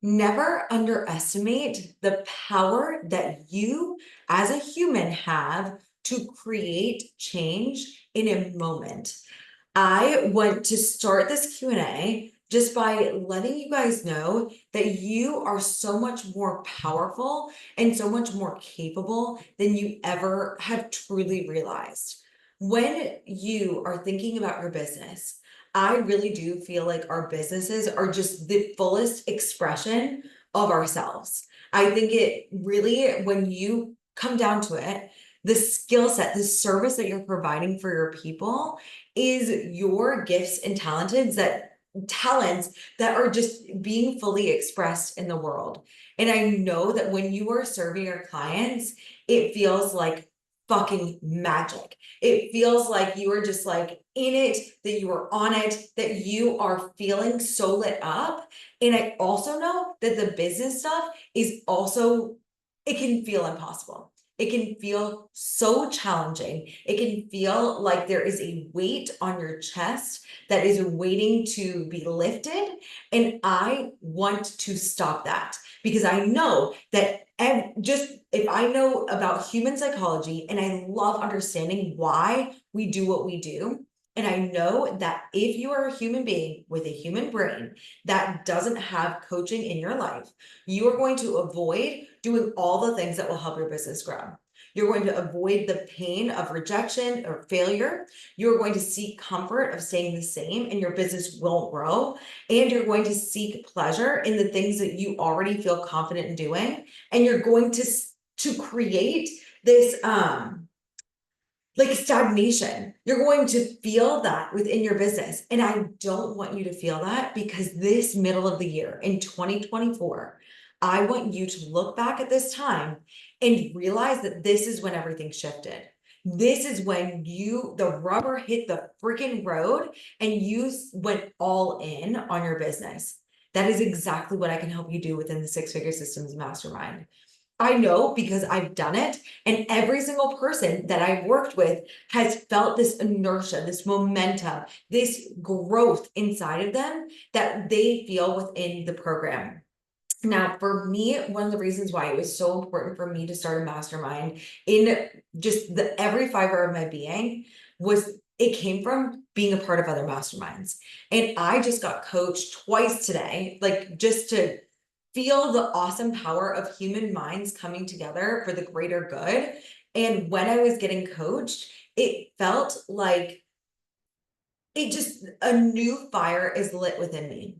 Never underestimate the power that you as a human have to create change in a moment. I want to start this Q&A just by letting you guys know that you are so much more powerful and so much more capable than you ever have truly realized. When you are thinking about your business, I really do feel like our businesses are just the fullest expression of ourselves. I think it really, when you come down to it, the skill set, the service that you're providing for your people is your gifts and talents that are just being fully expressed in the world. And I know that when you are serving your clients, it feels like fucking magic. It feels like you are just like in it, that you are on it, that you are feeling so lit up. And I also know that the business stuff is also, it can feel impossible. It can feel so challenging. It can feel like there is a weight on your chest that is waiting to be lifted. And I want to stop that because I know that just if I know about human psychology and I love understanding why we do what we do. And I know that if you are a human being with a human brain that doesn't have coaching in your life, you are going to avoid doing all the things that will help your business grow. You're going to avoid the pain of rejection or failure. You're going to seek comfort of staying the same and your business won't grow. And you're going to seek pleasure in the things that you already feel confident in doing. And you're going to create this like stagnation. You're going to feel that within your business. And I don't want you to feel that because this middle of the year in 2024, I want you to look back at this time and realize that this is when everything shifted. This is when the rubber hit the freaking road and you went all in on your business. That is exactly what I can help you do within the Six Figure Systems Mastermind. I know because I've done it, and every single person that I've worked with has felt this inertia, this momentum, this growth inside of them that they feel within the program. Now, for me, one of the reasons why it was so important for me to start a mastermind in just the every fiber of my being was it came from being a part of other masterminds. And I just got coached twice today, like just to feel the awesome power of human minds coming together for the greater good. And when I was getting coached, it felt like a new fire is lit within me.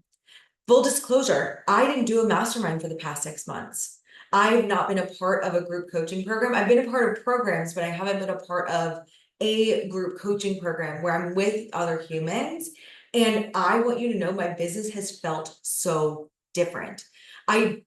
Full disclosure, I didn't do a mastermind for the past 6 months. I've not been a part of a group coaching program. I've been a part of programs, but I haven't been a part of a group coaching program where I'm with other humans. And I want you to know my business has felt so different. I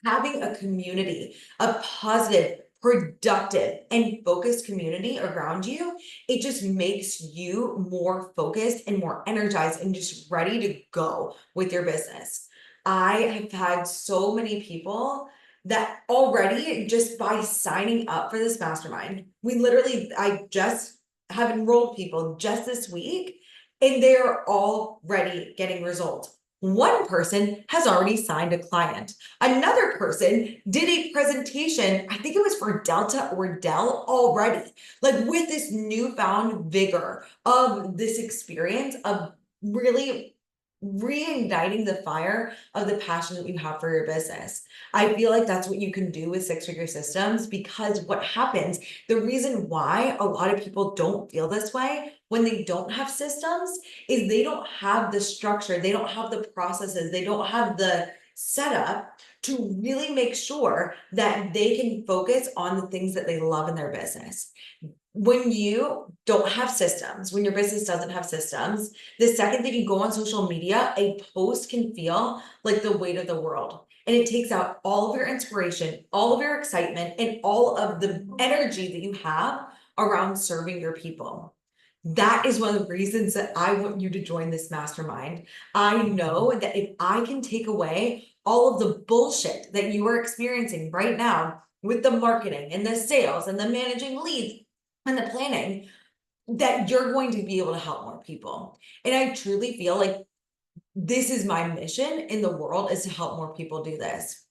having a community, a positive, productive, and focused community around you, it just makes you more focused and more energized and just ready to go with your business. I have had so many people that already just by signing up for this mastermind, I just have enrolled people just this week and they're already getting results. One person has already signed a client. Another person did a presentation, I think it was for Delta or Dell already, like with this newfound vigor of this experience of really reigniting the fire of the passion that you have for your business. I feel like that's what you can do with Six Figure Systems because what happens, the reason why a lot of people don't feel this way when they don't have systems is they don't have the structure, they don't have the processes, they don't have the setup to really make sure that they can focus on the things that they love in their business. When you don't have systems, when your business doesn't have systems, the second that you go on social media, a post can feel like the weight of the world. And it takes out all of your inspiration, all of your excitement, and all of the energy that you have around serving your people. That is one of the reasons that I want you to join this mastermind. I know that if I can take away all of the bullshit that you are experiencing right now with the marketing and the sales and the managing leads and the planning, that you're going to be able to help more people. And I truly feel like this is my mission in the world, is to help more people do this.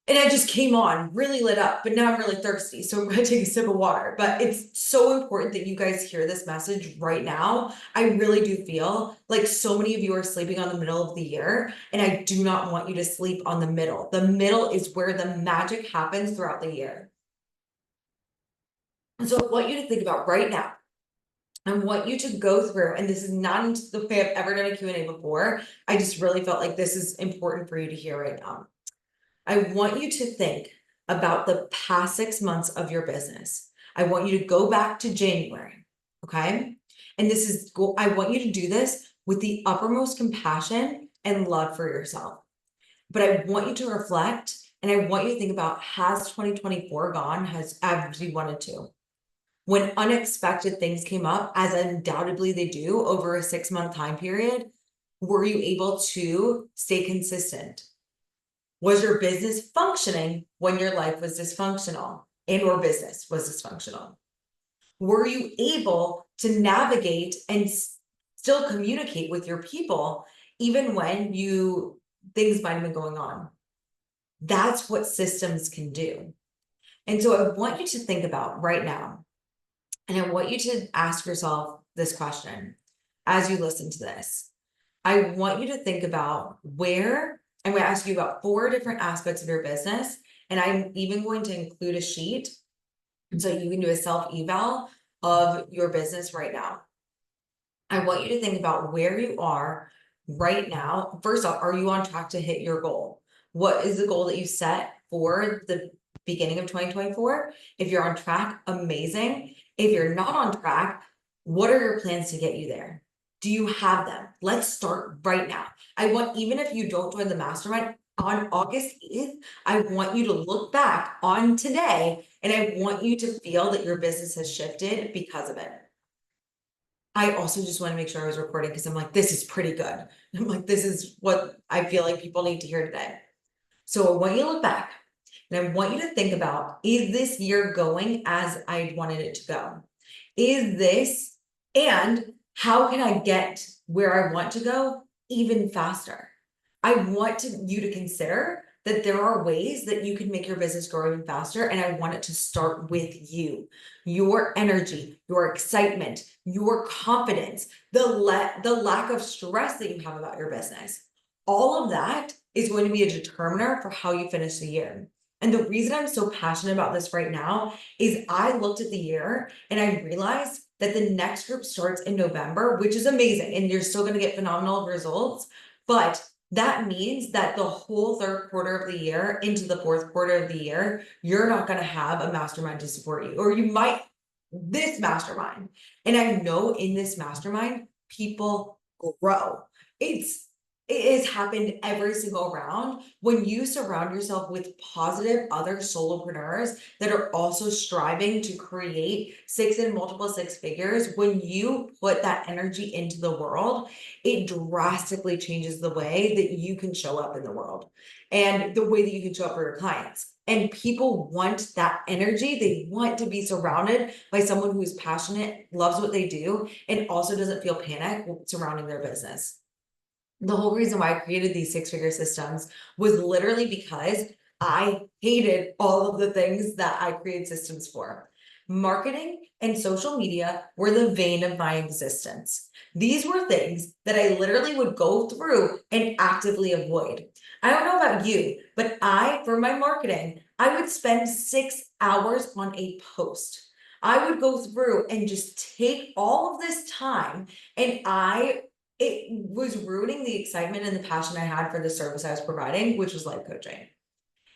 And I just came on really lit up, but now I'm really thirsty. So I'm going to take a sip of water. But it's so important that you guys hear this message right now. I really do feel like so many of you are sleeping on the middle of the year, and I do not want you to sleep on the middle. The middle is where the magic happens throughout the year. And so I want you to think about right now. I want you to go through, and this is not the way I've ever done a Q&A before. I just really felt like this is important for you to hear right now. I want you to think about the past 6 months of your business. I want you to go back to January, okay? And I want you to do this with the uppermost compassion and love for yourself. But I want you to reflect, and I want you to think about, has 2024 gone as you wanted to? When unexpected things came up, as undoubtedly they do over a 6-month time period, were you able to stay consistent? Was your business functioning when your life was dysfunctional and or business was dysfunctional? Were you able to navigate and still communicate with your people even when things might have been going on? That's what systems can do. And so I want you to think about right now, and I want you to ask yourself this question as you listen to this. I want you to think about where I'm going to ask you about 4 different aspects of your business, and I'm even going to include a sheet so you can do a self-eval of your business right now. I want you to think about where you are right now. First off, are you on track to hit your goal? What is the goal that you set for the beginning of 2024? If you're on track, amazing. If you're not on track, what are your plans to get you there? Do you have them? Let's start right now. I want, even if you don't join the mastermind on August 8th, I want you to look back on today, and I want you to feel that your business has shifted because of it. I also just want to make sure I was recording, because I'm like, this is pretty good. I'm like, this is what I feel like people need to hear today. So I want you to look back, and I want you to think about, is this year going as I wanted it to go? And how can I get where I want to go even faster? I want you to consider that there are ways that you can make your business grow even faster. And I want it to start with you, your energy, your excitement, your confidence, the lack of stress that you have about your business. All of that is going to be a determiner for how you finish the year. And the reason I'm so passionate about this right now is I looked at the year and I realized that the next group starts in November, which is amazing. And you're still going to get phenomenal results. But that means that the whole 3rd quarter of the year into the 4th quarter of the year, you're not going to have a mastermind to support you, or you might this mastermind. And I know in this mastermind, people grow. It has happened every single round when you surround yourself with positive other solopreneurs that are also striving to create 6 and multiple 6 figures. When you put that energy into the world, it drastically changes the way that you can show up in the world and the way that you can show up for your clients. And people want that energy. They want to be surrounded by someone who's passionate, loves what they do, and also doesn't feel panic surrounding their business. The whole reason why I created these 6-figure systems was literally because I hated all of the things that I created systems for. Marketing and social media were the vein of my existence. These were things that I literally would go through and actively avoid. I don't know about you, but for my marketing, I would spend 6 hours on a post. I would go through and just take all of this time, and it was ruining the excitement and the passion I had for the service I was providing, which was life coaching.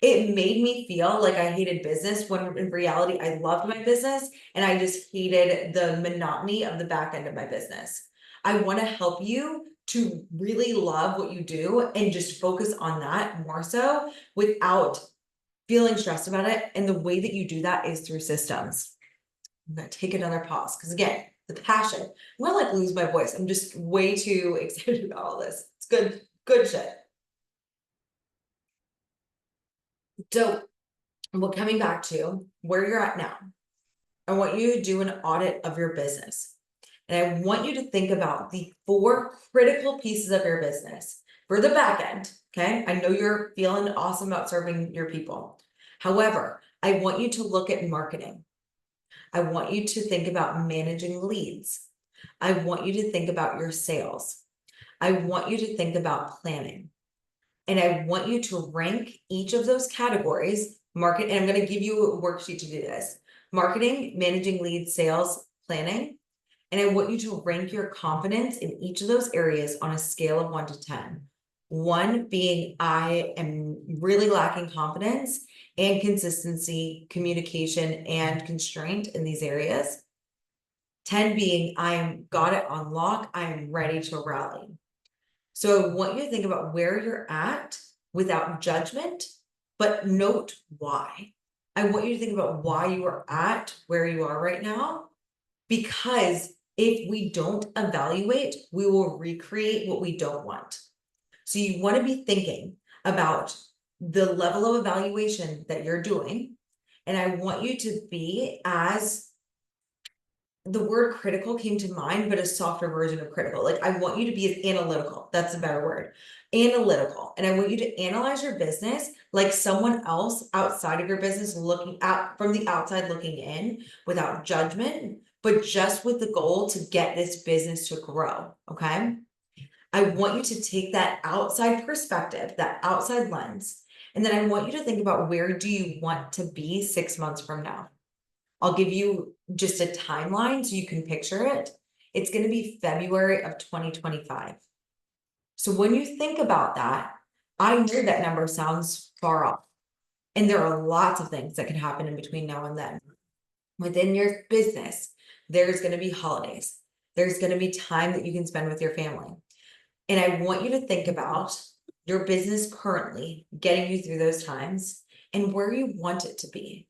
It made me feel like I hated business when in reality, I loved my business and I just hated the monotony of the back end of my business. I want to help you to really love what you do and just focus on that more so without feeling stressed about it. And the way that you do that is through systems. I'm gonna take another pause because again, the passion. I'm gonna like lose my voice. I'm just way too excited about all this. It's good shit. So we're coming back to where you're at now. I want you to do an audit of your business. And I want you to think about the 4 critical pieces of your business for the back end, okay? I know you're feeling awesome about serving your people. However, I want you to look at marketing. I want you to think about managing leads. I want you to think about your sales. I want you to think about planning. And I want you to rank each of those categories, and I'm going to give you a worksheet to do this. Marketing, managing leads, sales, planning. And I want you to rank your confidence in each of those areas on a scale of 1 to 10. 1 being I am really lacking confidence and consistency, communication, and constraint in these areas. 10 being I am got it on lock, I am ready to rally. So I want you to think about where you're at without judgment, but note why. I want you to think about why you are at where you are right now, because if we don't evaluate, we will recreate what we don't want. So you want to be thinking about the level of evaluation that you're doing. And I want you to be, as the word critical came to mind, but a softer version of critical. Like, I want you to be as analytical. That's a better word. Analytical. And I want you to analyze your business like someone else outside of your business, looking out from the outside, looking in without judgment, but just with the goal to get this business to grow. Okay. I want you to take that outside perspective, that outside lens, and then I want you to think about, where do you want to be 6 months from now? I'll give you just a timeline so you can picture it. It's going to be February of 2025. So when you think about that, I know that number sounds far off. And there are lots of things that can happen in between now and then. Within your business, there's going to be holidays. There's going to be time that you can spend with your family. And I want you to think about your business currently getting you through those times and where you want it to be.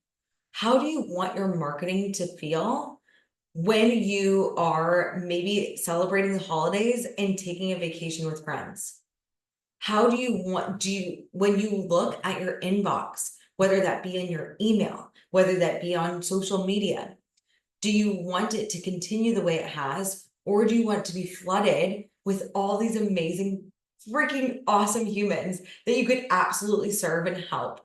How do you want your marketing to feel when you are maybe celebrating the holidays and taking a vacation with friends? How do you want, when you look at your inbox, whether that be in your email, whether that be on social media, do you want it to continue the way it has, or do you want to be flooded with all these amazing, freaking awesome humans that you could absolutely serve and help?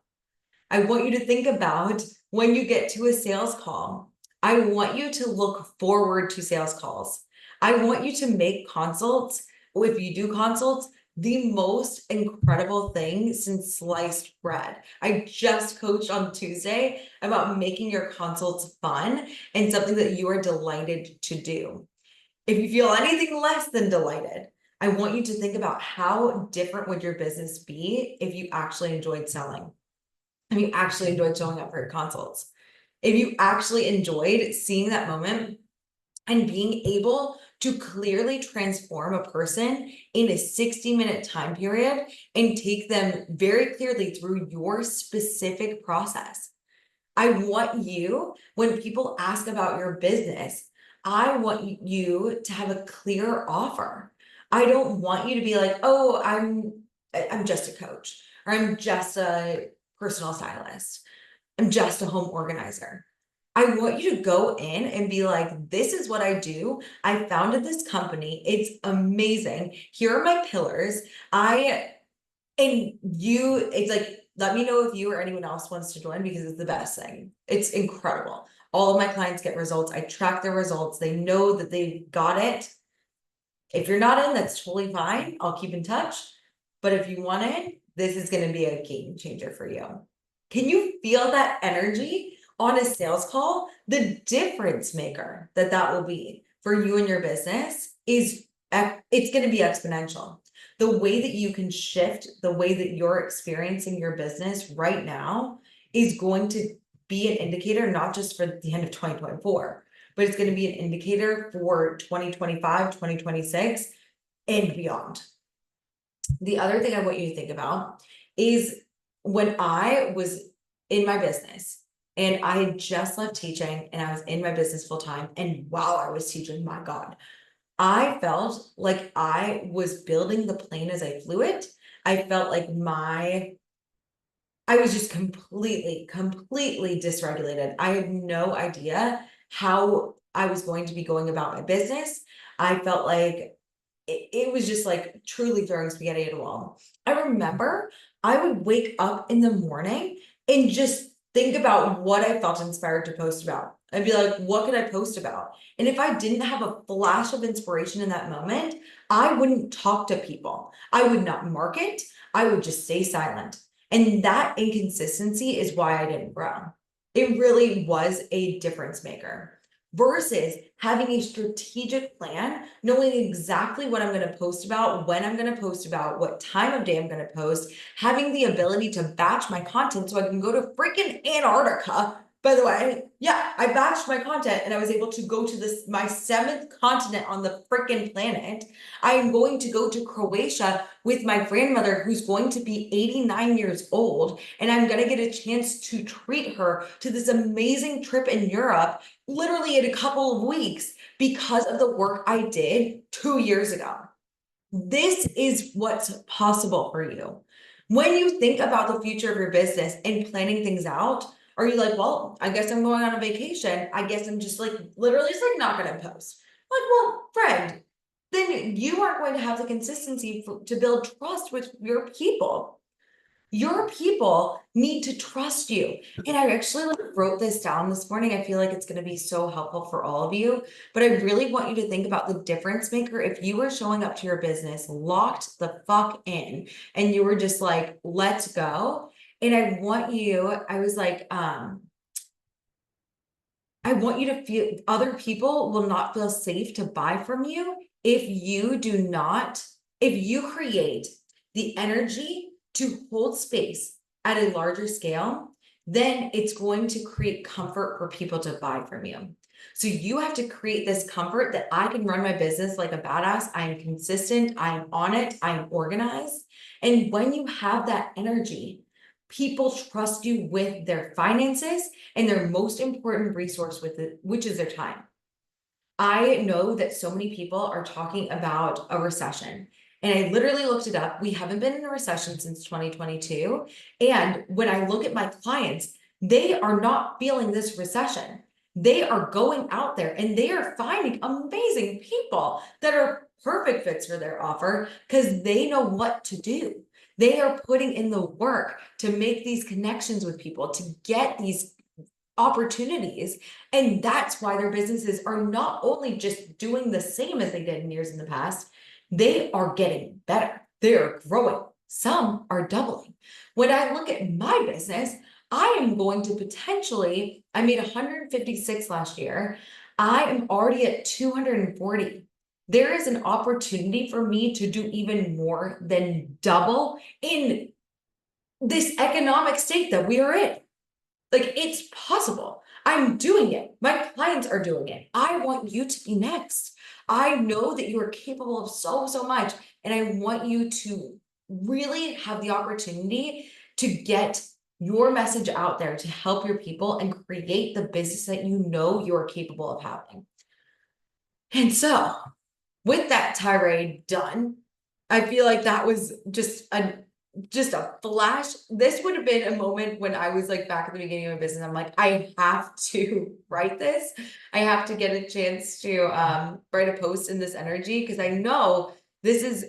I want you to think about when you get to a sales call. I want you to look forward to sales calls. I want you to make consults, if you do consults, the most incredible thing since sliced bread. I just coached on Tuesday about making your consults fun and something that you are delighted to do. If you feel anything less than delighted, I want you to think about how different would your business be if you actually enjoyed selling. If you actually enjoyed showing up for your consults, if you actually enjoyed seeing that moment and being able to clearly transform a person in a 60-minute time period and take them very clearly through your specific process. I want you, when people ask about your business, I want you to have a clear offer. I don't want you to be like, oh, I'm just a coach, or I'm just a personal stylist, I'm just a home organizer. I want you to go in and be like, this is what I do. I founded this company. It's amazing. Here are my pillars. It's like, let me know if you or anyone else wants to join, because it's the best thing. It's incredible. All of my clients get results. I track their results. They know that they got it. If you're not in, that's totally fine. I'll keep in touch. But if you want in, this is going to be a game changer for you. Can you feel that energy on a sales call? The difference maker that will be for you and your business is, it's going to be exponential. The way that you can shift the way that you're experiencing your business right now is going to be an indicator, not just for the end of 2024, but it's going to be an indicator for 2025, 2026, and beyond. The other thing I want you to think about is, when I was in my business and I had just left teaching and I was in my business full time, and while I was teaching, my God, I felt like I was building the plane as I flew it. I felt like I was just completely dysregulated. I had no idea how I was going to be going about my business. I felt like it was just like truly throwing spaghetti at a wall. I remember I would wake up in the morning and just think about what I felt inspired to post about. I'd be like, what could I post about? And if I didn't have a flash of inspiration in that moment, I wouldn't talk to people. I would not market. I would just stay silent. And that inconsistency is why I didn't grow. It really was a difference maker versus having a strategic plan, knowing exactly what I'm going to post about, when I'm going to post about, what time of day I'm going to post, having the ability to batch my content so I can go to freaking Antarctica. By the way, yeah, I batched my content and I was able to go to my 7th continent on the freaking planet. I am going to go to Croatia with my grandmother who's going to be 89 years old, and I'm going to get a chance to treat her to this amazing trip in Europe literally in a couple of weeks because of the work I did 2 years ago. This is what's possible for you. When you think about the future of your business and planning things out, are you like, well, I guess I'm going on a vacation. I guess I'm just like literally just like not going to post. Like, well, friend, then you aren't going to have the consistency to build trust with your people. Your people need to trust you. And I actually like wrote this down this morning. I feel like it's going to be so helpful for all of you, but I really want you to think about the difference maker. If you were showing up to your business locked the fuck in and you were just like, let's go. And I want you, I was like, I want you to feel other people will not feel safe to buy from you if you do not, if you create the energy to hold space at a larger scale, then it's going to create comfort for people to buy from you. So you have to create this comfort that I can run my business like a badass. I am consistent. I am on it. I am organized. And when you have that energy, people trust you with their finances and their most important resource with it, which is their time. I know that so many people are talking about a recession. And I literally looked it up. We haven't been in a recession since 2022. And when I look at my clients, they are not feeling this recession. They are going out there and they are finding amazing people that are perfect fits for their offer because they know what to do. They are putting in the work to make these connections with people, to get these opportunities. And that's why their businesses are not only just doing the same as they did in years in the past, they are getting better. They are growing. Some are doubling. When I look at my business, I am going to potentially, I made 156 last year. I am already at 240. There is an opportunity for me to do even more than double in this economic state that we are in. Like, it's possible. I'm doing it. My clients are doing it. I want you to be next. I know that you are capable of so, so much. And I want you to really have the opportunity to get your message out there to help your people and create the business that you know you're capable of having. And so, with that tirade done, I feel like that was just a flash. This would have been a moment when I was like back at the beginning of my business. I'm like, I have to write this. I have to get a chance to write a post in this energy because I know this is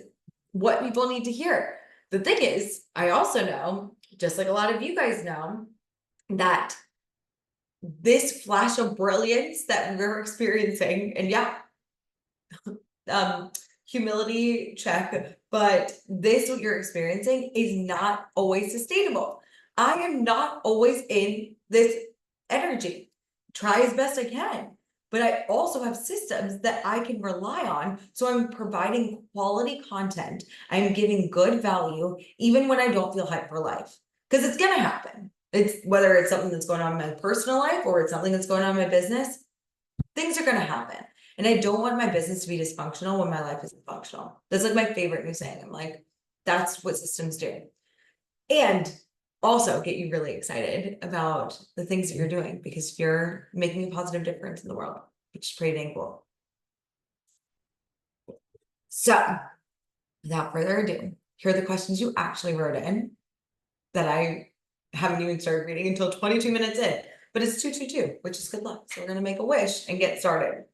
what people need to hear. The thing is, I also know, just like a lot of you guys know, that this flash of brilliance that we're experiencing, and yeah, humility check, but this what you're experiencing is not always sustainable. I am not always in this energy. Try as best I can, but I also have systems that I can rely on. So I'm providing quality content. I'm giving good value, even when I don't feel hyped for life, because it's gonna happen. It's whether it's something that's going on in my personal life or it's something that's going on in my business, things are gonna happen. And I don't want my business to be dysfunctional when my life isn't functional. That's like my favorite new saying. I'm like, that's what systems do. And also get you really excited about the things that you're doing because you're making a positive difference in the world, which is pretty dang cool. So without further ado, here are the questions you actually wrote in that I haven't even started reading until 22 minutes in. but it's 222, which is good luck. So we're gonna make a wish and get started.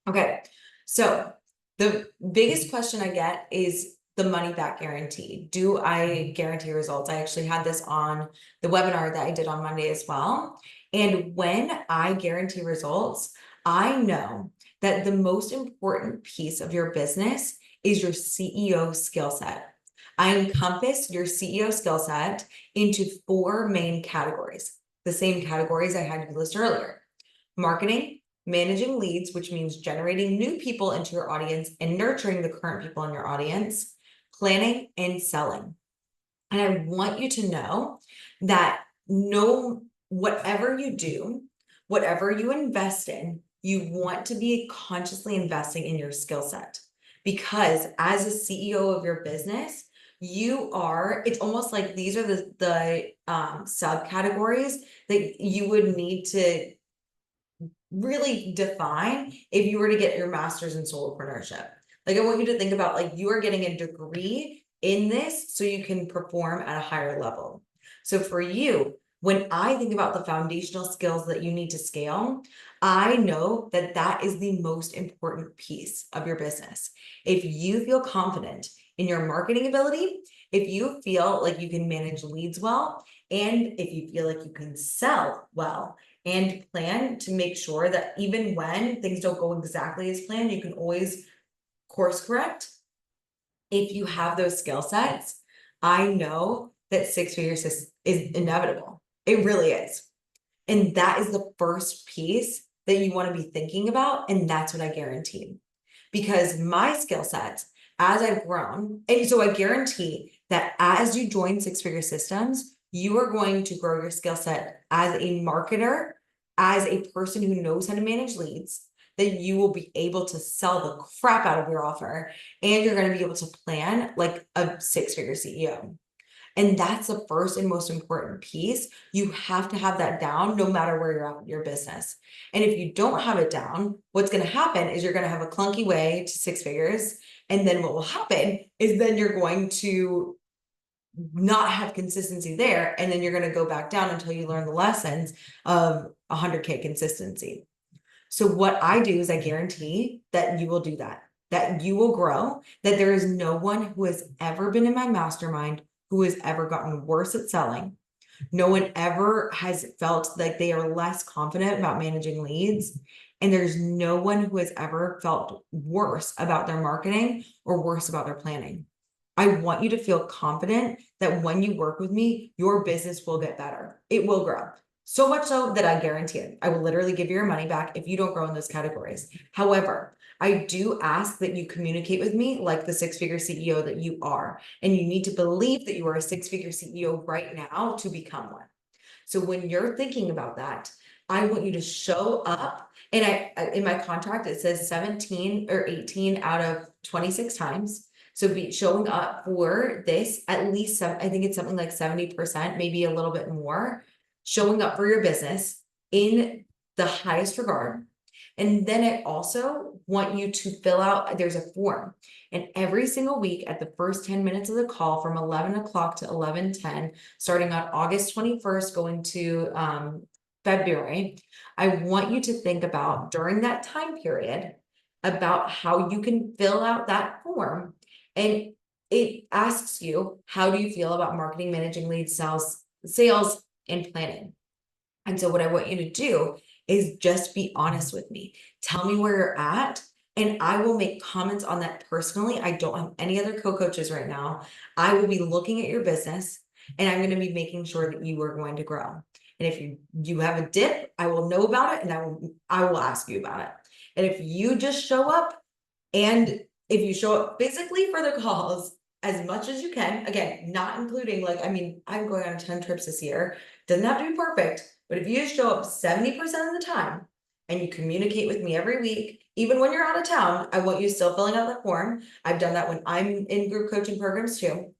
Okay, so the biggest question I get is the money back guarantee. Do I guarantee results? I actually had this on the webinar that I did on Monday as well. And when I guarantee results, I know that the most important piece of your business is your CEO skill set. I encompass your CEO skill set into 4 main categories, the same categories I had you list earlier: marketing, managing leads, which means generating new people into your audience and nurturing the current people in your audience, planning, and selling. And I want you to know that whatever you do, whatever you invest in, you want to be consciously investing in your skill set. Because as a CEO of your business, it's almost like these are the subcategories that you would need to really define if you were to get your master's in solopreneurship. Like, I want you to think about, like, you are getting a degree in this so you can perform at a higher level. So for you, when I think about the foundational skills that you need to scale, I know that that is the most important piece of your business. If you feel confident in your marketing ability, if you feel like you can manage leads well, and if you feel like you can sell well, and plan to make sure that even when things don't go exactly as planned, you can always course correct. If you have those skill sets, I know that 6 figures is inevitable. It really is. And that is the first piece that you want to be thinking about. And that's what I guarantee. Because my skill sets, as I've grown, and so I guarantee that as you join 6 Figure Systems, you are going to grow your skill set as a marketer, as a person who knows how to manage leads, that you will be able to sell the crap out of your offer, and you're going to be able to plan like a 6-figure CEO. And that's the first and most important piece. You have to have that down no matter where you're at with your business. And if you don't have it down, what's going to happen is you're going to have a clunky way to 6 figures. And then what will happen is then you're going to not have consistency there. And then you're going to go back down until you learn the lessons of 100K consistency. So what I do is I guarantee that you will do that you will grow, that there is no one who has ever been in my mastermind who has ever gotten worse at selling. No one ever has felt like they are less confident about managing leads. And there's no one who has ever felt worse about their marketing or worse about their planning. I want you to feel confident that when you work with me, your business will get better. It will grow. So much so that I guarantee it. I will literally give you your money back if you don't grow in those categories. However, I do ask that you communicate with me like the 6-figure CEO that you are. And you need to believe that you are a 6-figure CEO right now to become one. So when you're thinking about that, I want you to show up. And in my contract, it says 17 or 18 out of 26 times. So be showing up for this at least, I think it's something like 70%, maybe a little bit more, showing up for your business in the highest regard. And then I also want you to fill out, there's a form. And every single week at the first 10 minutes of the call from 11 o'clock to 11:10, starting on August 21st, going to February, I want you to think about during that time period about how you can fill out that form. And it asks you, how do you feel about marketing, managing leads, sales, and planning? And so what I want you to do is just be honest with me. Tell me where you're at, and I will make comments on that personally. I don't have any other co-coaches right now. I will be looking at your business, and I'm going to be making sure that you are going to grow. And if you have a dip, I will know about it, and I will ask you about it. And if you just show up, and if you show up physically for the calls as much as you can, again, not including I'm going on 10 trips this year. Doesn't have to be perfect, but if you just show up 70% of the time and you communicate with me every week, even when you're out of town, I want you still filling out the form. I've done that when I'm in group coaching programs too.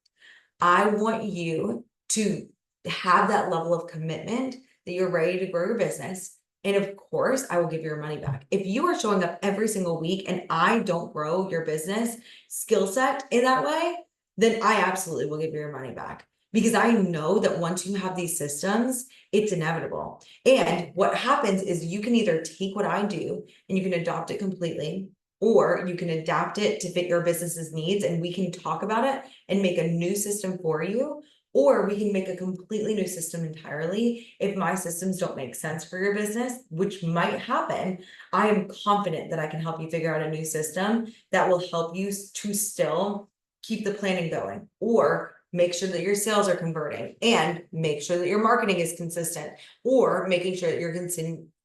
I want you to have that level of commitment that you're ready to grow your business. And of course, I will give you your money back. If you are showing up every single week and I don't grow your business skill set in that way, then I absolutely will give you your money back. because I know that once you have these systems, it's inevitable. And what happens is you can either take what I do and you can adopt it completely, or you can adapt it to fit your business's needs, and we can talk about it and make a new system for you. Or we can make a completely new system entirely. If my systems don't make sense for your business, which might happen, I am confident that I can help you figure out a new system that will help you to still keep the planning going, or make sure that your sales are converting, and make sure that your marketing is consistent, or making sure that you're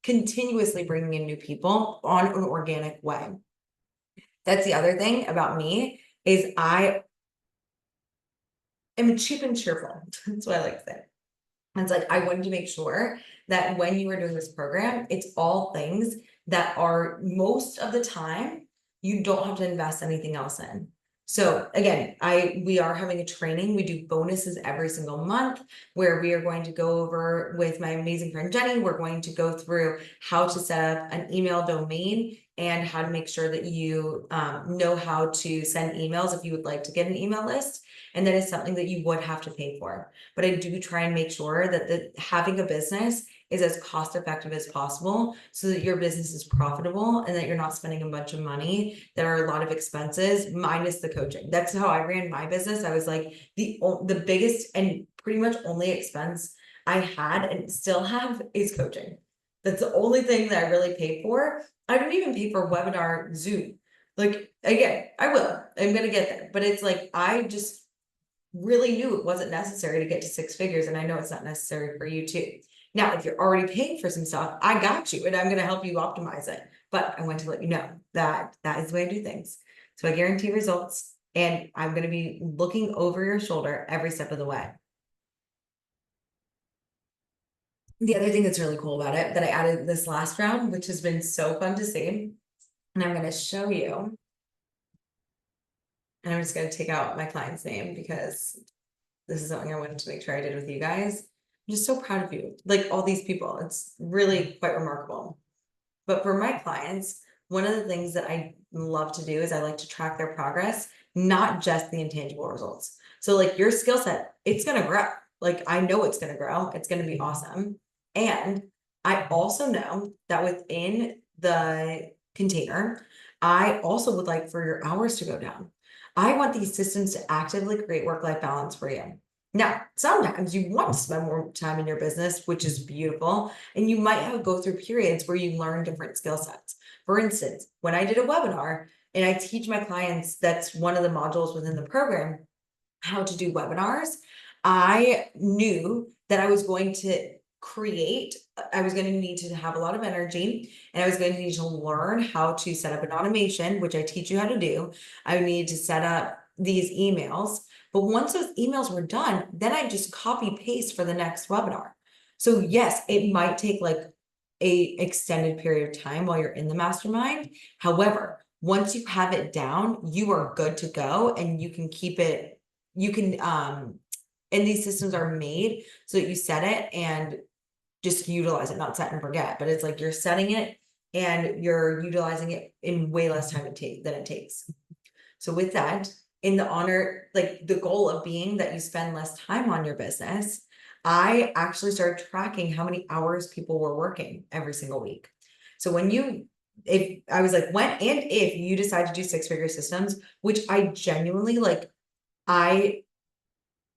continuously bringing in new people on an organic way. That's the other thing about me, is I am cheap and cheerful. That's what I like to say. And it's like, I wanted to make sure that when you are doing this program, it's all things that are, most of the time, you don't have to invest anything else in. So again, we are having a training. We do bonuses every single month where we are going to go over with my amazing friend Jenny. We're going to go through how to set up an email domain and how to make sure that you know how to send emails if you would like to get an email list. And that is something that you would have to pay for. But I do try and make sure that having a business is as cost effective as possible, so that your business is profitable and that you're not spending a bunch of money that are a lot of expenses minus the coaching. That's how I ran my business. I was like, the biggest and pretty much only expense I had and still have is coaching. That's the only thing that I really paid for. I don't even pay for webinar Zoom. Like, again, I'm gonna get there, but it's like, I just really knew it wasn't necessary to get to 6 figures, and I know it's not necessary for you too. Now, if you're already paying for some stuff, I got you, and I'm going to help you optimize it. But I want to let you know that that is the way I do things. So I guarantee results, and I'm going to be looking over your shoulder every step of the way. The other thing that's really cool about it that I added this last round, which has been so fun to see, and I'm going to show you. And I'm just going to take out my client's name because this is something I wanted to make sure I did with you guys. I'm just so proud of you. Like, all these people, it's really quite remarkable. But for my clients, one of the things that I love to do is I like to track their progress, not just the intangible results. So like, your skill set, it's going to grow. Like, I know it's going to grow. It's going to be awesome. And I also know that within the container, I also would like for your hours to go down. I want these systems to actively create work-life balance for you. Now, sometimes you want to spend more time in your business, which is beautiful, and you might go through periods where you learn different skill sets. For instance, when I did a webinar, and I teach my clients, that's one of the modules within the program, how to do webinars, I knew that I was going to need to have a lot of energy, and I was going to need to learn how to set up an automation, which I teach you how to do. I needed to set up these emails. But once those emails were done, then I just copy paste for the next webinar. So yes, it might take like a extended period of time while you're in the mastermind. However, once you have it down, you are good to go, and you can keep it, and these systems are made so that you set it and just utilize it, not set and forget, but it's like you're setting it and you're utilizing it in way less time than it takes. So with that, in the honor, like the goal of being that you spend less time on your business, I actually started tracking how many hours people were working every single week. So if I was like, when and if you decide to do 6-figure systems, which I genuinely like, I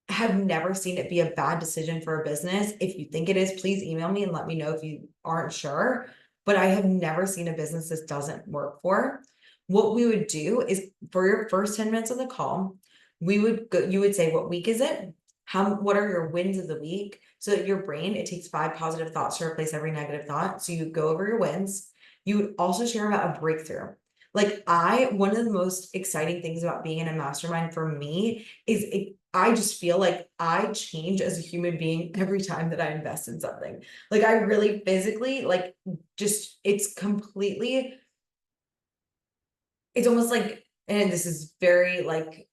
have never seen it be a bad decision for a business. If you think it is, please email me and let me know if you aren't sure. But I have never seen a business this doesn't work for. What we would do is, for your first 10 minutes of the call, you would say, what week is it? What are your wins of the week? So that your brain, it takes 5 positive thoughts to replace every negative thought. So you go over your wins. You would also share about a breakthrough. Like, one of the most exciting things about being in a mastermind for me is I just feel like I change as a human being every time that I invest in something. Like, I really physically, like, just, it's almost like, and this is very like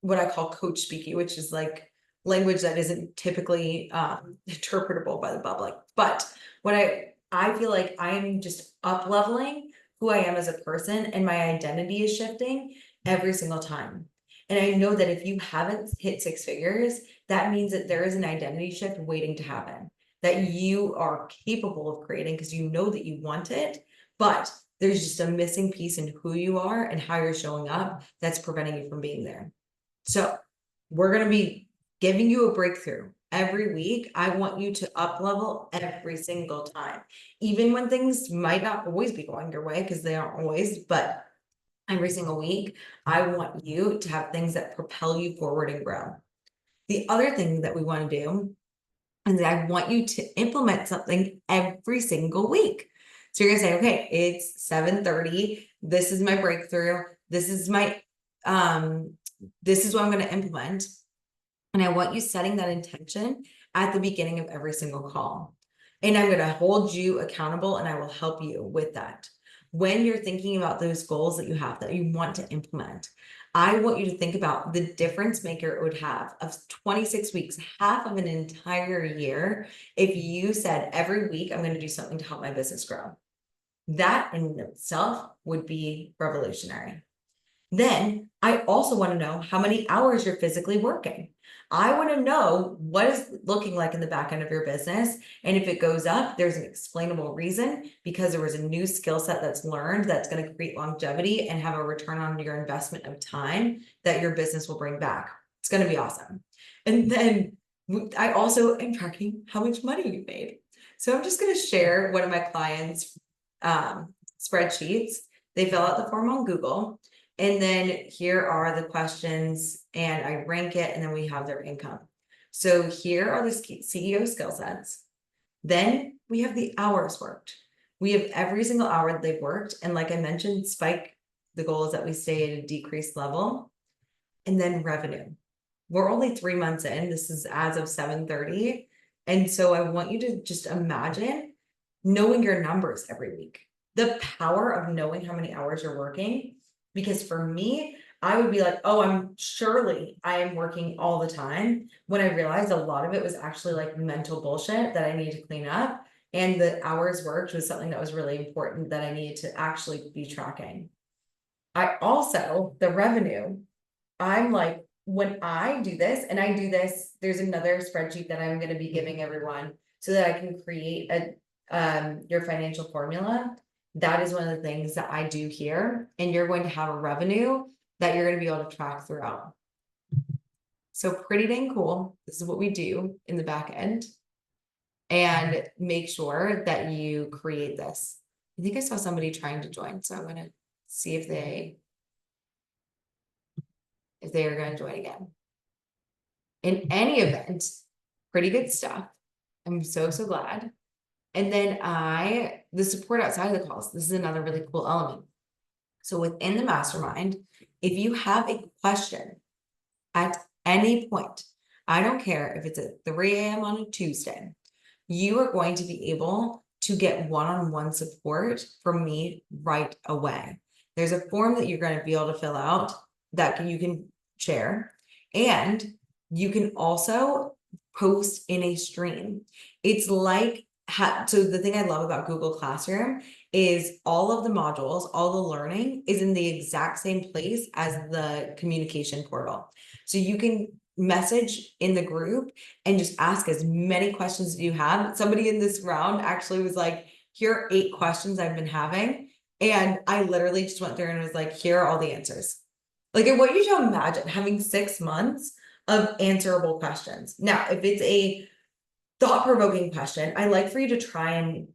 what I call coach speaking, which is like language that isn't typically interpretable by the public. But what I feel like I'm just up leveling who I am as a person, and my identity is shifting every single time. And I know that if you haven't hit 6 figures, that means that there is an identity shift waiting to happen, that you are capable of creating because you know that you want it, but there's just a missing piece in who you are and how you're showing up that's preventing you from being there. So we're going to be giving you a breakthrough every week. I want you to up level every single time, even when things might not always be going your way, because they aren't always, but every single week, I want you to have things that propel you forward and grow. The other thing that we want to do is that I want you to implement something every single week. So you're gonna say, okay, it's 7:30. This is my breakthrough. This is my this is what I'm going to implement. And I want you setting that intention at the beginning of every single call. And I'm going to hold you accountable and I will help you with that. When you're thinking about those goals that you have that you want to implement, I want you to think about the difference maker it would have of 26 weeks, half of an entire year, if you said every week, I'm going to do something to help my business grow. That in itself would be revolutionary. Then I also want to know how many hours you're physically working. I want to know what is looking like in the back end of your business. And if it goes up, there's an explainable reason because there was a new skill set that's learned that's going to create longevity and have a return on your investment of time that your business will bring back. It's going to be awesome. And then I also am tracking how much money you made. So I'm just going to share one of my clients' spreadsheets. They fill out the form on Google. And then here are the questions and I rank it and then we have their income. So here are the CEO skill sets. Then we have the hours worked. We have every single hour that they've worked. And like I mentioned, spike, the goal is that we stay at a decreased level. And then revenue. We're only 3 months in. This is as of 7:30. And so I want you to just imagine knowing your numbers every week. The power of knowing how many hours you're working. Because for me, I would be like, oh, I am working all the time. When I realized a lot of it was actually like mental bullshit that I needed to clean up. And the hours worked was something that was really important that I needed to actually be tracking. I also, the revenue, I'm like, when I do this, and I do this, there's another spreadsheet that I'm going to be giving everyone so that I can create your financial formula. That is one of the things that I do here, and you're going to have a revenue that you're going to be able to track throughout. So pretty dang cool. This is what we do in the back end. And make sure that you create this. I think I saw somebody trying to join, so I'm going to see if they are going to join again. In any event, pretty good stuff. I'm so glad. And then the support outside of the calls, this is another really cool element. So within the mastermind, if you have a question at any point, I don't care if it's at 3 a.m. on a Tuesday, you are going to be able to get one-on-one support from me right away. There's a form that you're going to be able to fill out that you can share, and you can also post in a stream. It's like, so the thing I love about Google Classroom is all of the modules, all the learning is in the exact same place as the communication portal. So you can message in the group and just ask as many questions as you have. Somebody in this round actually was like, here are 8 questions I've been having. And I literally just went through and was like, here are all the answers. Like, I want you to imagine having 6 months of answerable questions. Now, if it's a thought-provoking question, I like for you to try and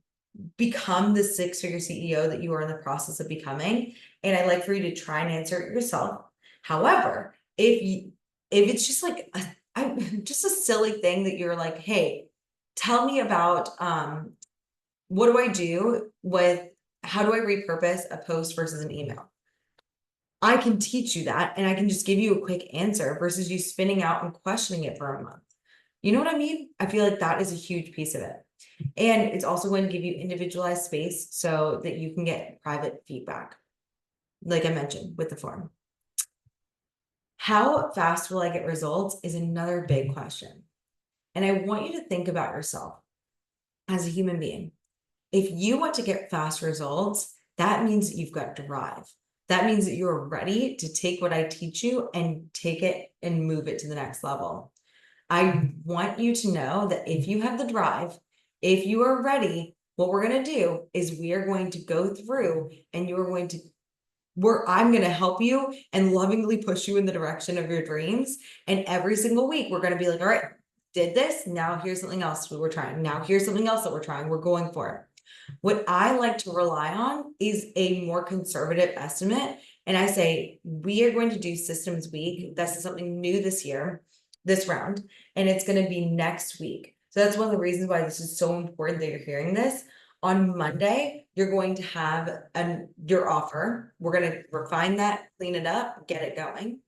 become the 6-figure CEO that you are in the process of becoming. And I like for you to try and answer it yourself. However, if it's just like just a silly thing that you're like, hey, tell me about what do I do with, how do I repurpose a post versus an email? I can teach you that and I can just give you a quick answer versus you spinning out and questioning it for a month. You know what I mean? I feel like that is a huge piece of it. And it's also going to give you individualized space so that you can get private feedback, like I mentioned with the form. How fast will I get results is another big question. And I want you to think about yourself as a human being. If you want to get fast results, that means you've got drive. That means that you're ready to take what I teach you and take it and move it to the next level. I want you to know that if you have the drive, if you are ready, what we're going to do is we are going to go through and you're going to I'm going to help you and lovingly push you in the direction of your dreams. And every single week, we're going to be like, all right, did this. Now here's something else we were trying. Now here's something else that we're trying. We're going for it. What I like to rely on is a more conservative estimate. And I say, we are going to do systems week. This is something new this year, this round, and it's going to be next week. So that's one of the reasons why this is so important that you're hearing this. On Monday, you're going to have your offer. We're going to refine that, clean it up, get it going.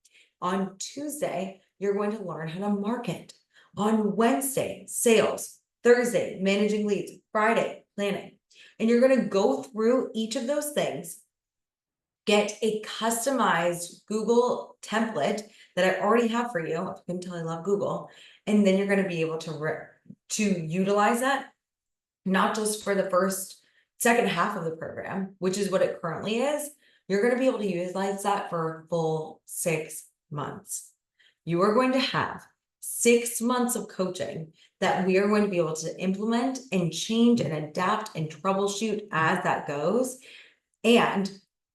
On Tuesday, you're going to learn how to market. On Wednesday, sales. Thursday, managing leads. Friday, planning. And you're going to go through each of those things, get a customized Google template that I already have for you. If you can tell, I love Google. And then you're going to be able to utilize that, not just for the second half of the program, which is what it currently is. You're going to be able to utilize that for a full 6 months. You are going to have 6 months of coaching that we are going to be able to implement and change and adapt and troubleshoot as that goes. And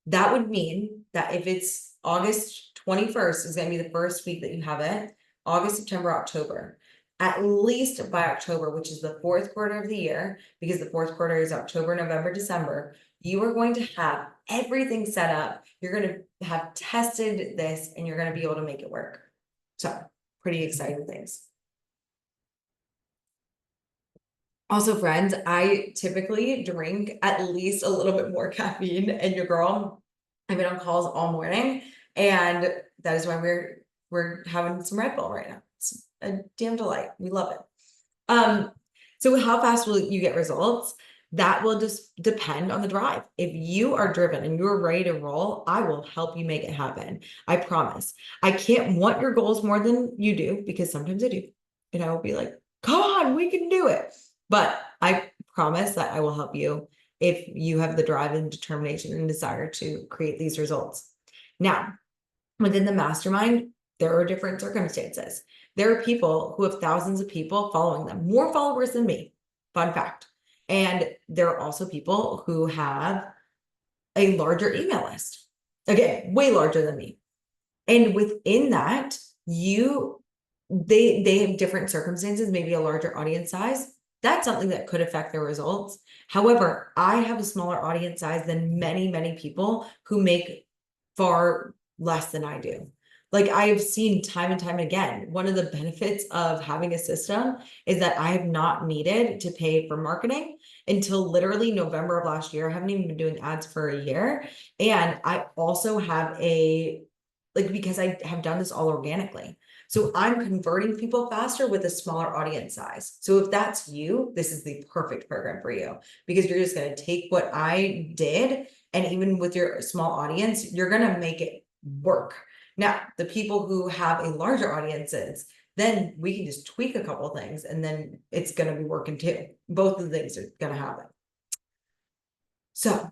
that would mean that if it's August 21st is going to be the first week that you have it, August, September, October, at least by October, which is the fourth quarter of the year, because the fourth quarter is October, November, December, you are going to have everything set up. You're going to have tested this and you're going to be able to make it work. So pretty exciting things. Also, friends, I typically drink at least a little bit more caffeine, and your girl, I've been on calls all morning, and that is why we're having some Red Bull right now. It's a damn delight. We love it. So how fast will you get results? That will just depend on the drive. If you are driven and you're ready to roll, I will help you make it happen. I promise. I can't want your goals more than you do, because sometimes I do. And I will be like, come on, we can do it. But I promise that I will help you if you have the drive and determination and desire to create these results. Now, within the mastermind, there are different circumstances. There are people who have thousands of people following them, more followers than me. Fun fact. And there are also people who have a larger email list. Again, way larger than me. And within that, they have different circumstances, maybe a larger audience size. That's something that could affect their results. However, I have a smaller audience size than many, many people who make far less than I do. Like, I have seen time and time again, one of the benefits of having a system is that I have not needed to pay for marketing until literally November of last year. I haven't even been doing ads for a year. And I also have because I have done this all organically. So I'm converting people faster with a smaller audience size. So if that's you, this is the perfect program for you, because you're just going to take what I did, and even with your small audience, you're going to make it work. Now, the people who have a larger audiences, then we can just tweak a couple things and then it's going to be working too. Both of the things are going to happen. So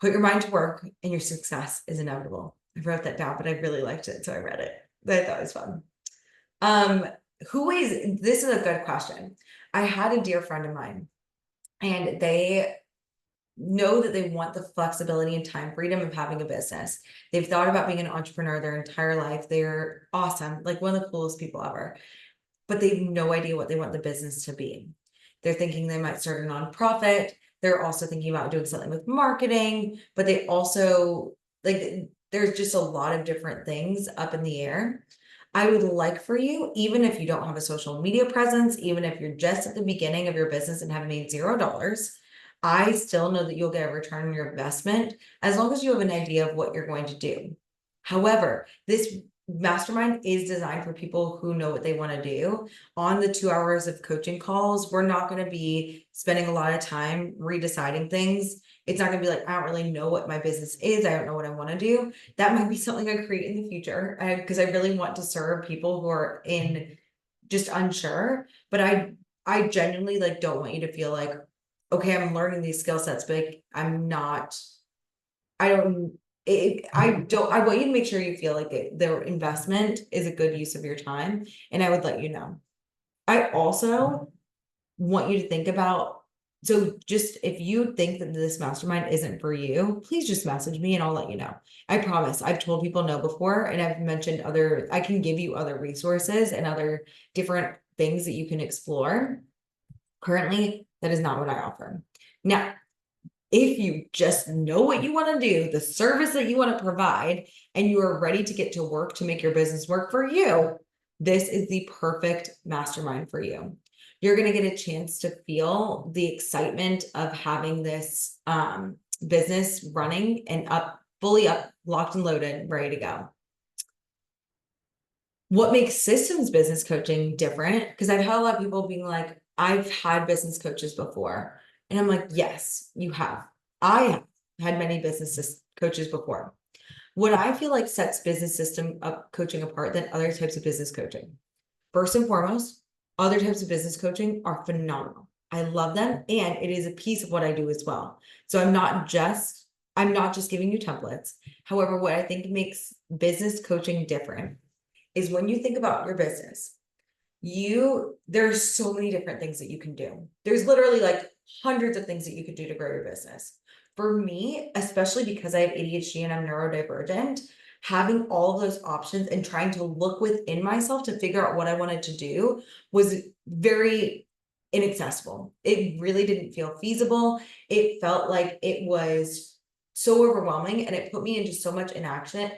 put your mind to work and your success is inevitable. I wrote that down, but I really liked it, so I read it. I thought it was fun. This is a good question. I had a dear friend of mine, and they know that they want the flexibility and time freedom of having a business. They've thought about being an entrepreneur their entire life. They're awesome, like one of the coolest people ever, but they have no idea what they want the business to be. They're thinking they might start a nonprofit. They're also thinking about doing something with marketing, but they also there's just a lot of different things up in the air. I would like for you, even if you don't have a social media presence, even if you're just at the beginning of your business and have made $0, I still know that you'll get a return on your investment as long as you have an idea of what you're going to do. However, this mastermind is designed for people who know what they want to do. On the 2 hours of coaching calls, we're not going to be spending a lot of time redeciding things. It's not going to be like, I don't really know what my business is. I don't know what I want to do. That might be something I create in the future, because I really want to serve people who are just unsure. But I genuinely don't want you to feel like, okay, I'm learning these skill sets, but I want you to make sure you feel like their investment is a good use of your time, and I would let you know. I also want you to think about, so just if you think that this mastermind isn't for you, please just message me and I'll let you know. I promise. I've told people no before, and I've mentioned I can give you other resources and other different things that you can explore. Currently, that is not what I offer. Now, if you just know what you want to do, the service that you want to provide, and you are ready to get to work to make your business work for you, this is the perfect mastermind for you. You're going to get a chance to feel the excitement of having this business running and fully up, locked and loaded, ready to go. What makes systems business coaching different? Because I've had a lot of people being like, I've had business coaches before. And I'm like, yes, you have. I have had many business coaches before. What I feel like sets business system coaching apart than other types of business coaching. First and foremost, other types of business coaching are phenomenal. I love them, and it is a piece of what I do as well. So I'm not just giving you templates. However, what I think makes business coaching different is when you think about your business, there's so many different things that you can do. There's literally like hundreds of things that you could do to grow your business. For me, especially because I have ADHD and I'm neurodivergent, having all of those options and trying to look within myself to figure out what I wanted to do was very inaccessible. It really didn't feel feasible. It felt like it was so overwhelming, and it put me into so much inaction.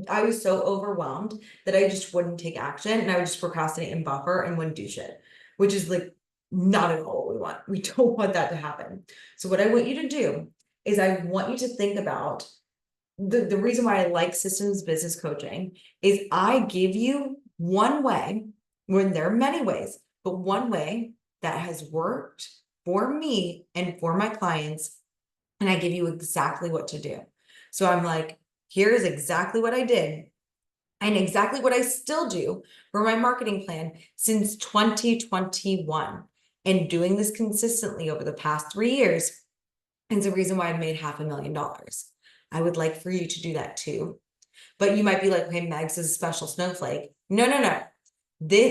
I was so overwhelmed that I just wouldn't take action, and I would just procrastinate and buffer and wouldn't do shit, which is like not at all what we want. We don't want that to happen. So what I want you to do is I want you to think about the reason why I like systems business coaching is I give you one way, when there are many ways, but one way that has worked for me and for my clients, and I give you exactly what to do. So I'm like, here's exactly what I did and exactly what I still do for my marketing plan since 2021, and doing this consistently over the past 3 years is the reason why I made $500,000. I would like for you to do that too. But you might be like, okay, Megs is a special snowflake. No, no, no.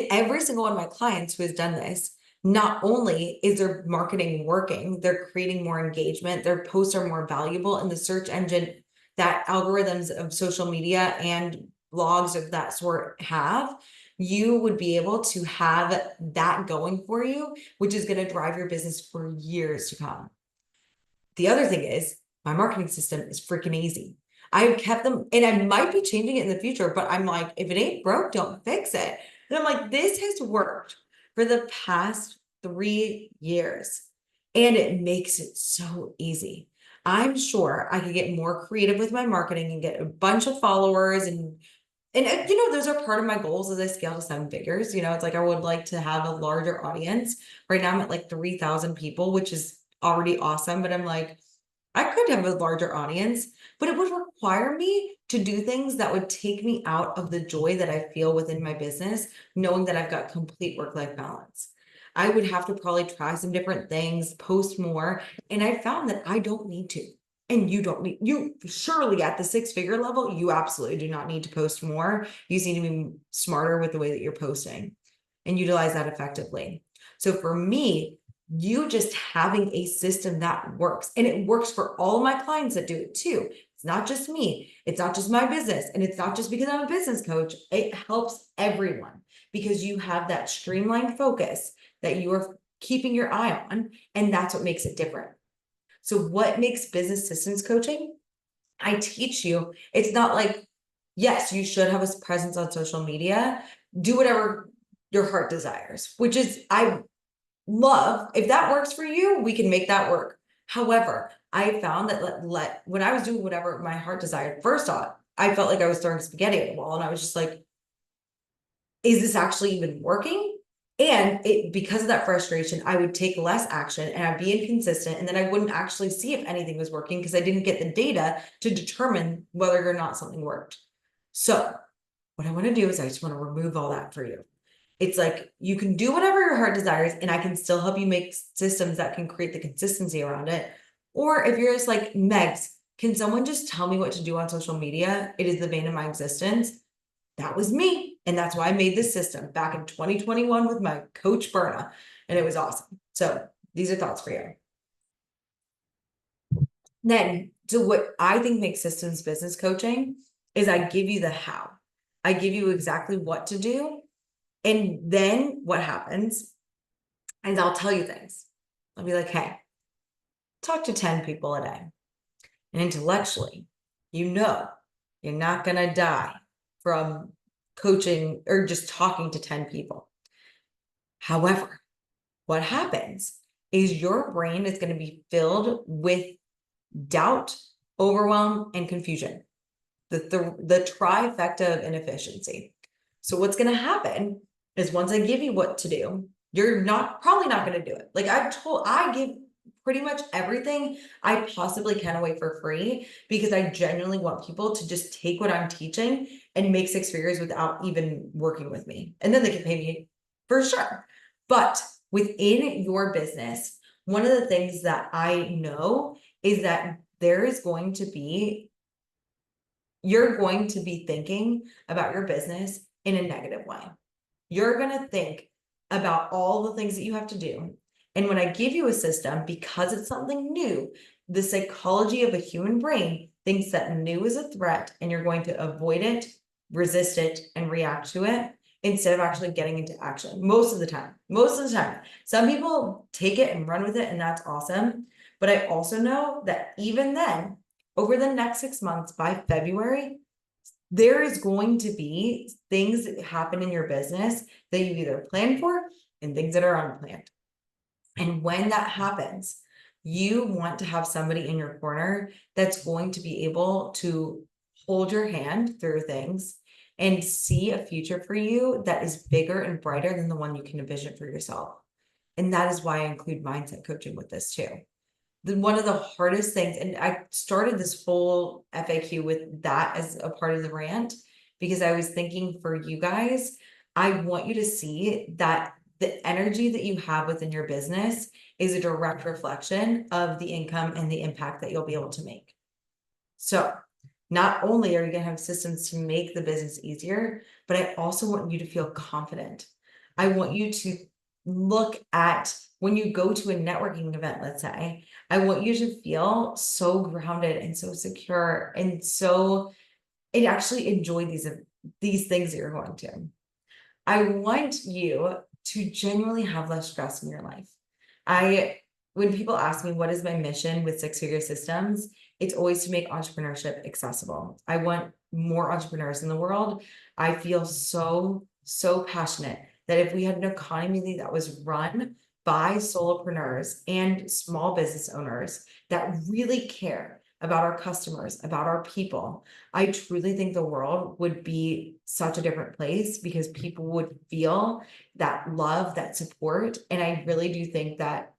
Every single one of my clients who has done this, not only is their marketing working, they're creating more engagement, their posts are more valuable in the search engine that algorithms of social media and blogs of that sort have. You would be able to have that going for you, which is going to drive your business for years to come. The other thing is, my marketing system is freaking easy. I've kept them, and I might be changing it in the future, but I'm like, if it ain't broke, don't fix it. And I'm like, this has worked for the past 3 years, and it makes it so easy. I'm sure I could get more creative with my marketing and get a bunch of followers, and those are part of my goals as I scale to 7 figures. It's like I would like to have a larger audience. Right now I'm at like 3,000 people, which is already awesome, but I'm like, I could have a larger audience, but it would require me to do things that would take me out of the joy that I feel within my business, knowing that I've got complete work-life balance. I would have to probably try some different things, post more, and I found that I don't need to. And you surely at the 6-figure level, you absolutely do not need to post more. You just need to be smarter with the way that you're posting and utilize that effectively. So for me, you just having a system that works, and it works for all of my clients that do it too. It's not just me. It's not just my business. And it's not just because I'm a business coach. It helps everyone because you have that streamlined focus that you are keeping your eye on. And that's what makes it different. So what makes business systems coaching? I teach you. It's not like, yes, you should have a presence on social media. Do whatever your heart desires, which is, I love. If that works for you, we can make that work. However, I found that when I was doing whatever my heart desired, first off, I felt like I was throwing spaghetti at the wall, and I was just like, is this actually even working? And because of that frustration, I would take less action and I'd be inconsistent, and then I wouldn't actually see if anything was working because I didn't get the data to determine whether or not something worked. So what I want to do is I just want to remove all that for you. It's like you can do whatever your heart desires, and I can still help you make systems that can create the consistency around it. Or if you're just like, Megs, can someone just tell me what to do on social media? It is the bane of my existence. That was me. And that's why I made this system back in 2021 with my coach Berna. And it was awesome. So these are thoughts for you. Then, so what I think makes systems business coaching is I give you the how. I give you exactly what to do. And then what happens is I'll tell you things. I'll be like, hey, talk to 10 people a day. And intellectually, you know, you're not going to die from coaching or just talking to 10 people. However, what happens is your brain is going to be filled with doubt, overwhelm, and confusion. The trifecta of inefficiency. So what's going to happen is once I give you what to do, you're probably not going to do it. Like I give pretty much everything I possibly can away for free because I genuinely want people to just take what I'm teaching and make six figures without even working with me. And then they can pay me for sure. But within your business, one of the things that I know is that you're going to be thinking about your business in a negative way. You're going to think about all the things that you have to do. And when I give you a system, because it's something new, the psychology of a human brain thinks that new is a threat and you're going to avoid it, resist it, and react to it instead of actually getting into action. Most of the time. Some people take it and run with it, and that's awesome. But I also know that even then, over the next 6 months, by February, there is going to be things that happen in your business that you either plan for and things that are unplanned. And when that happens, you want to have somebody in your corner that's going to be able to hold your hand through things and see a future for you that is bigger and brighter than the one you can envision for yourself. And that is why I include mindset coaching with this too. One of the hardest things, and I started this whole FAQ with that as a part of the rant, because I was thinking for you guys, I want you to see that the energy that you have within your business is a direct reflection of the income and the impact that you'll be able to make. So not only are you going to have systems to make the business easier, but I also want you to feel confident. I want you to look at when you go to a networking event, let's say, I want you to feel so grounded and so secure and actually enjoy these things that you're going to. I want you to genuinely have less stress in your life. When people ask me what is my mission with Six Figure Systems, it's always to make entrepreneurship accessible. I want more entrepreneurs in the world. I feel so passionate that if we had an economy that was run by solopreneurs and small business owners that really care about our customers, about our people, I truly think the world would be such a different place because people would feel that love, that support. And I really do think that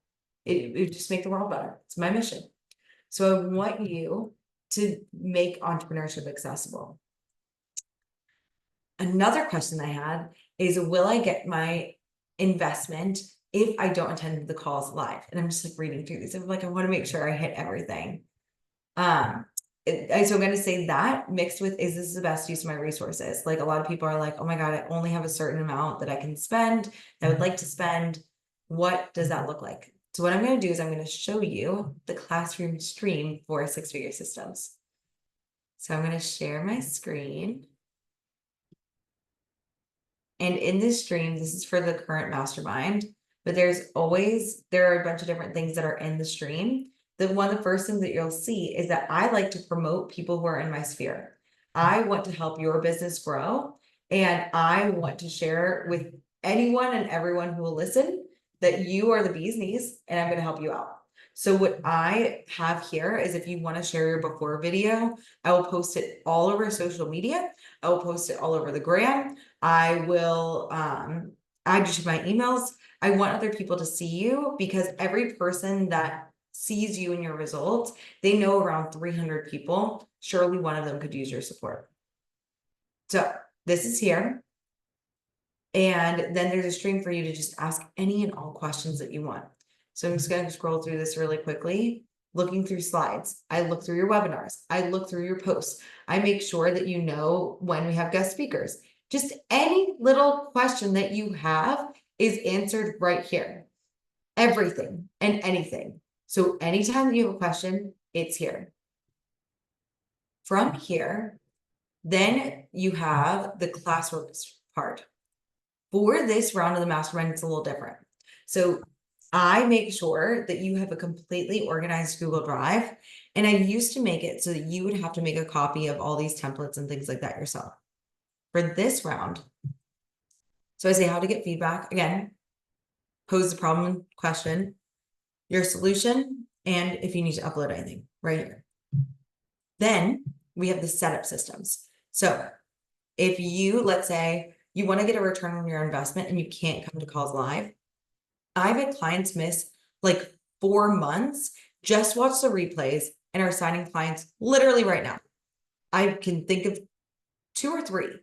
it would just make the world better. It's my mission. So I want you to make entrepreneurship accessible. Another question I had is, will I get my investment if I don't attend the calls live? And I'm just like reading through these. I'm like, I want to make sure I hit everything. So I'm going to say that mixed with, is this the best use of my resources? Like a lot of people are like, oh my God, I only have a certain amount that I can spend, that I would like to spend. What does that look like? So what I'm going to do is I'm going to show you the classroom stream for Six Figure Systems. So I'm going to share my screen. And in this stream, this is for the current mastermind, but there are a bunch of different things that are in the stream. The first thing that you'll see is that I like to promote people who are in my sphere. I want to help your business grow, and I want to share with anyone and everyone who will listen that you are the bee's knees and I'm going to help you out. So what I have here is, if you want to share your before video, I will post it all over social media. I will post it all over the gram. I will add you to my emails. I want other people to see you, because every person that sees you and your results, they know around 300 people. Surely one of them could use your support. So this is here. And then there's a stream for you to just ask any and all questions that you want. So I'm just going to scroll through this really quickly. looking through slides. I look through your webinars. I look through your posts. I make sure that you know when we have guest speakers. Just any little question that you have is answered right here. Everything and anything. So anytime you have a question, it's here. From here, then you have the classwork part. For this round of the mastermind, it's a little different. So I make sure that you have a completely organized Google Drive. And I used to make it so that you would have to make a copy of all these templates and things like that yourself. For this round, so I say how to get feedback. Again, pose the problem question, your solution, and if you need to upload anything right here. Then we have the setup systems. So if you, let's say you want to get a return on your investment and you can't come to calls live, I've had clients miss like 4 months, just watch the replays and are signing clients literally right now. I can think of 2 or 3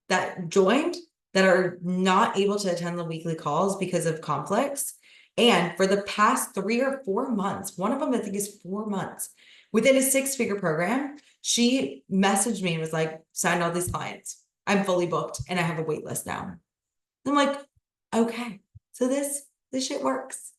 that joined that are not able to attend the weekly calls because of conflicts. And for the past 3 or 4 months, one of them I think is 4 months, within a 6-figure program, she messaged me and was like, signed all these clients. I'm fully booked and I have a wait list now. I'm like, okay, so this shit works.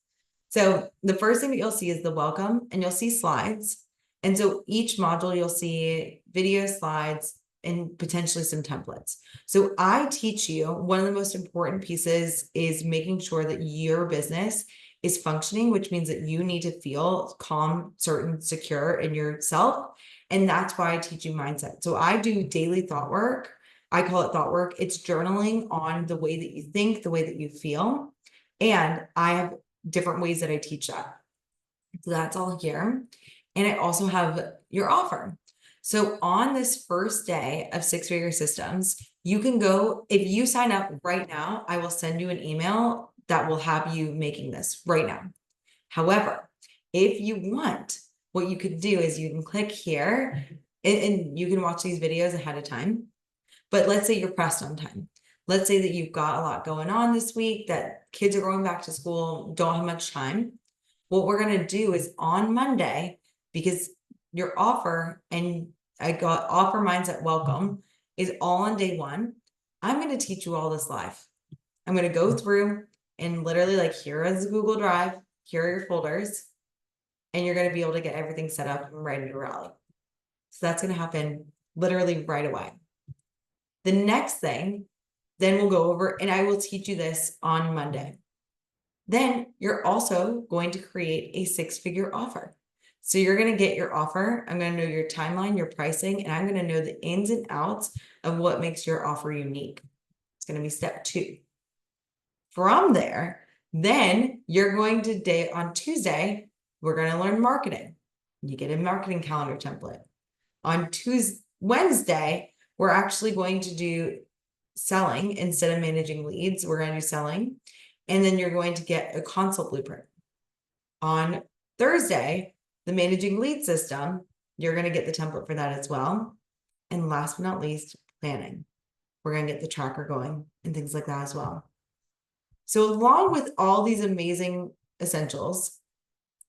So the first thing that you'll see is the welcome, and you'll see slides. And so each module, you'll see video, slides, and potentially some templates. So I teach you, one of the most important pieces is making sure that your business is functioning, which means that you need to feel calm, certain, secure in yourself. And that's why I teach you mindset. So I do daily thought work. I call it thought work. It's journaling on the way that you think, the way that you feel. And I have different ways that I teach that. So that's all here. And I also have your offer. So on this first day of 6-figure systems, you can go, if you sign up right now, I will send you an email that will have you making this right now. However, if you want, what you could do is you can click here and you can watch these videos ahead of time. But let's say you're pressed on time. Let's say that you've got a lot going on this week, that kids are going back to school, don't have much time. What we're going to do is on Monday, because your offer, and I got offer mindset welcome, is all on day 1. I'm going to teach you all this live. I'm going to go through and literally like, here is the Google Drive, here are your folders, and you're going to be able to get everything set up and ready to rally. So that's going to happen literally right away. The next thing, then we'll go over, and I will teach you this on Monday. Then you're also going to create a 6-figure offer. So you're going to get your offer. I'm going to know your timeline, your pricing, and I'm going to know the ins and outs of what makes your offer unique. It's going to be step 2. From there, then you're going to on Tuesday, we're going to learn marketing. You get a marketing calendar template. On Wednesday, we're actually going to do selling instead of managing leads. We're going to do selling. And then you're going to get a consult blueprint. On Thursday, the managing lead system, you're going to get the template for that as well. And last but not least, planning. We're going to get the tracker going and things like that as well. So along with all these amazing essentials,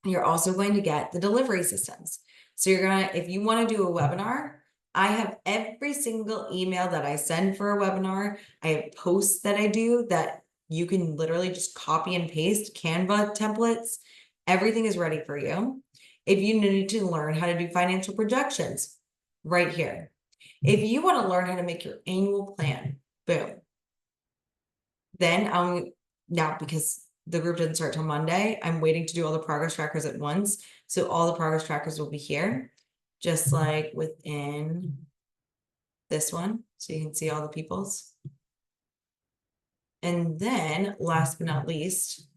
you're also going to get the delivery systems. So you're going to, if you want to do a webinar, I have every single email that I send for a webinar. I have posts that I do that you can literally just copy and paste, Canva templates. Everything is ready for you. If you need to learn how to do financial projections, right here. If you want to learn how to make your annual plan, boom. Then now, because the group doesn't start till Monday, I'm waiting to do all the progress trackers at once. So all the progress trackers will be here, just like within this one. So you can see all the peoples. And then last but not least,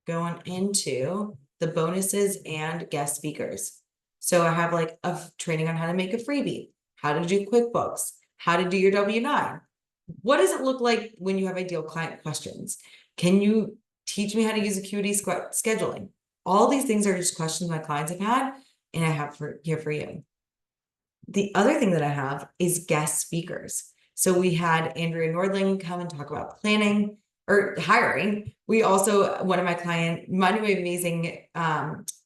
going into the bonuses and guest speakers. So I have like a training on how to make a freebie, how to do QuickBooks, how to do your W-9. What does it look like when you have ideal client questions? Can you teach me how to use Acuity scheduling? All these things are just questions my clients have had, and I have here for you. The other thing that I have is guest speakers. So we had Andrea Nordling come and talk about planning or hiring. We also, one of my new amazing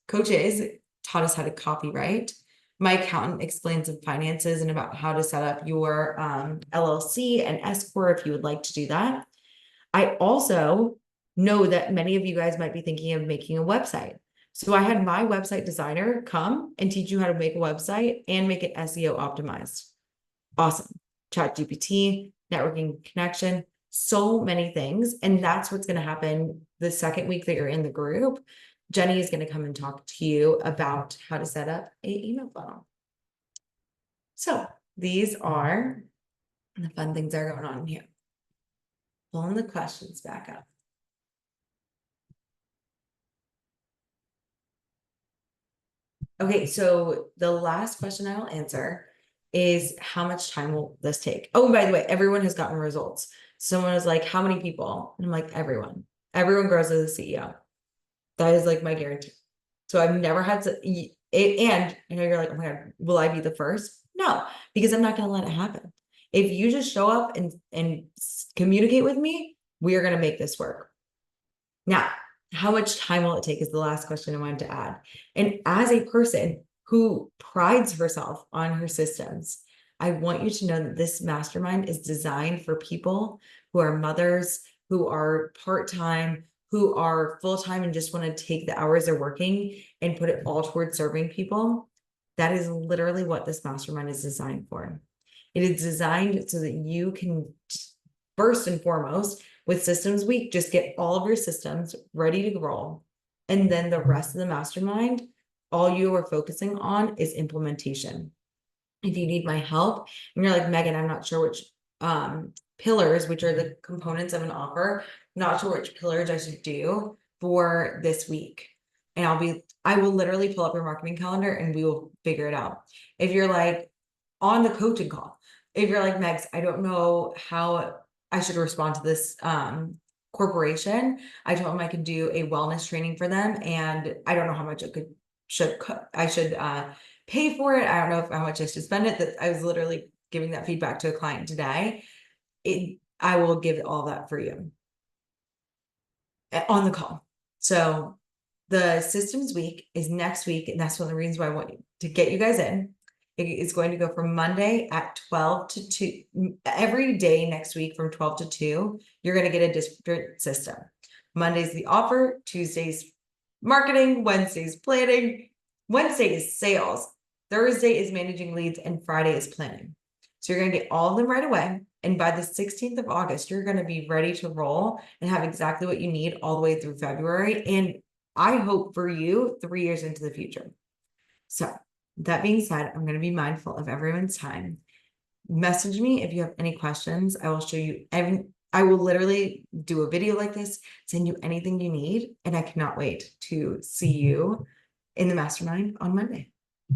coaches taught us how to copyright. My accountant explains the finances and about how to set up your LLC and S corp if you would like to do that. I also know that many of you guys might be thinking of making a website. So I had my website designer come and teach you how to make a website and make it SEO optimized. Awesome. ChatGPT, networking connection, so many things. And that's what's going to happen the second week that you're in the group. Jenny is going to come and talk to you about how to set up an email funnel. So these are the fun things that are going on here. Pulling the questions back up. Okay, so the last question I will answer is how much time will this take? Oh, and by the way, everyone has gotten results. Someone was like, how many people? And I'm like, everyone. Everyone grows as a CEO. That is like my guarantee. So I've never had to, and I know you're like, oh my God, will I be the first? No, because I'm not going to let it happen. If you just show up and communicate with me, we are going to make this work. Now, how much time will it take is the last question I wanted to add. And as a person who prides herself on her systems, I want you to know that this mastermind is designed for people who are mothers, who are part-time, who are full-time and just want to take the hours they're working and put it all towards serving people. That is literally what this mastermind is designed for. It is designed so that you can, first and foremost, with Systems Week, just get all of your systems ready to roll. And then the rest of the mastermind, all you are focusing on is implementation. If you need my help and you're like, Megan, I'm not sure which pillars, which are the components of an offer, not sure which pillars I should do for this week. And I will literally pull up your marketing calendar and we will figure it out. If you're like on the coaching call, if you're like, Megs, I don't know how I should respond to this corporation. I told them I could do a wellness training for them and I don't know how much I should pay for it. I don't know how much I should spend it. That I was literally giving that feedback to a client today. I will give all that for you on the call. So the Systems Week is next week, and that's one of the reasons why I want to get you guys in. It's going to go from Monday at 12 to 2. Every day next week from 12 to 2, you're going to get a different system. Monday's the offer, Tuesday's marketing, Wednesday's planning, Wednesday is sales, Thursday is managing leads, and Friday is planning. So you're going to get all of them right away. And by the 16th of August, you're going to be ready to roll and have exactly what you need all the way through February. And I hope for you 3 years into the future. So that being said, I'm going to be mindful of everyone's time. Message me if you have any questions. I will show you I will literally do a video like this, send you anything you need. And I cannot wait to see you in the mastermind on Monday.